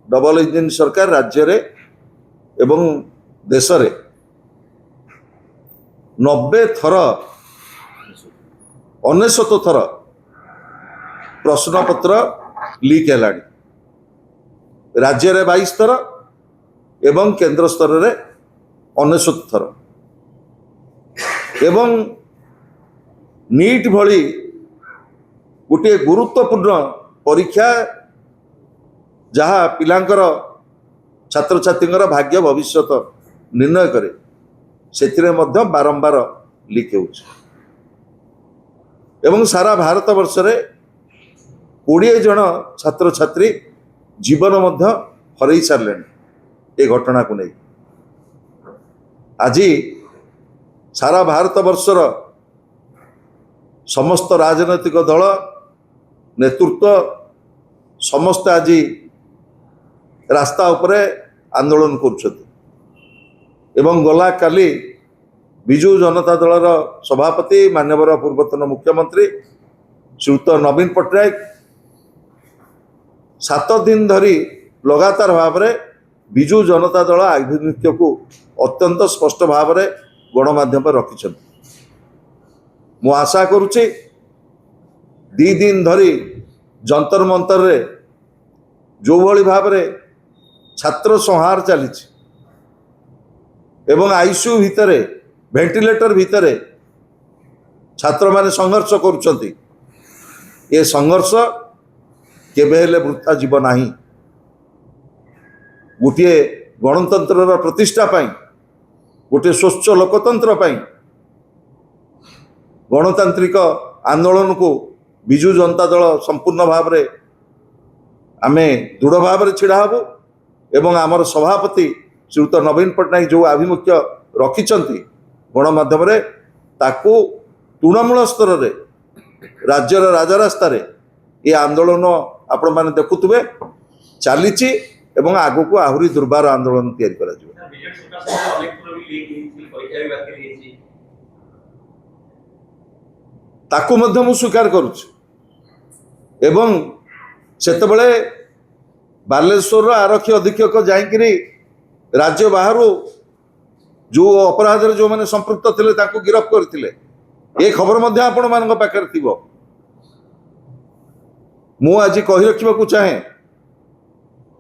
Double engine सरकार राज्य रे एवं देश रे 90 थर 99 थर प्रश्नपत्र लीक है। राज्य रे 22 थर एवं केंद्र स्तर रे 99 थर एवं नीट भली गोटे गुरुत्वपूर्ण परीक्षा जहाँ पिलांकर छात्र छात्री भाग्य भविष्य निर्णय करे से बारंबार लीक हो एवं सारा भारत वर्ष रे 20 जन छात्र छात्री जीवन हरई सारे ए घटना को नहीं आज सारा भारत वर्षर समस्त राजनैतिक दल नेतृत्व समस्त आज रास्ता उपरे आंदोलन कर गला काली विजु जनता दलर सभापति माननीय पूर्वतन मुख्यमंत्री श्रीयुत नवीन पट्टनायक 7 दिन धरी लगातार भाव में विजु जनता दल आभिमुख्य को अत्यंत स्पष्ट भाव में गणमाध्यम रखिछन। मु आशा करुच्ची 2 दिन धरी जंतर मंतर रे जो भली भाव में छात्र संहार चली एवं आईसीयू भितर वेंटिलेटर भितर छात्र माने संघर्ष करुछंती ये संघर्ष केबे हेले वृथा जीव नाही। गोटे गणतंत्र प्रतिष्ठा पाई गोटे स्वच्छ लोकतंत्र पाई गणतांत्रिक आंदोलन को विजु जनता दल संपूर्ण भाव में आमे दृढ़ भाव में छिड़ा हबो एवं आमर सभापति श्रीयुत नवीन पट्टनायक जो आभिमुख्य रखिछंती गणमाध्यम रे ताकू तृणमूल स्तर रे राज्यर राजरास्ता रे ये आंदोलन आपण माने देखुतबे चलीची एवं आगु को आहुरी दुर्बार आंदोलन तैयारी करा जिवो। ताकू मध्य मु स्वीकार करुछि एवं सेतबेले बालेश्वर आरक्षी अधीक्षक जाइकरी राज्य बाहर जो अपराध रे जो माने संपृक्त थिले ताकू गिरफ्त करथिले ए खबर मध्य आपण मानक पाखर थिबो। मु आज कहि रखिबाकू चाहे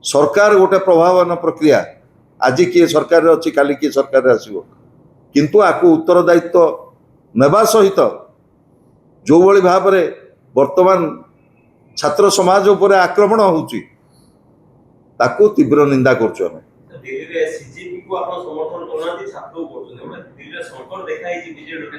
सरकार गोटे प्रभावन प्रक्रिया आज किए सरकार रे अछि काली किए सरकार रे आसीबो किंतु आकू उत्तरदायित्व नेबा सहित जो भली भाव में वर्तमान छात्र समाज उपर आक्रमण होउची ताकू तीव्र निंदा करछु। हमें दिल्ली रे सीजेपी को आपण समर्थन करनाती छात्र को करछन दिल्ली रे संकट देखाई बीजेपी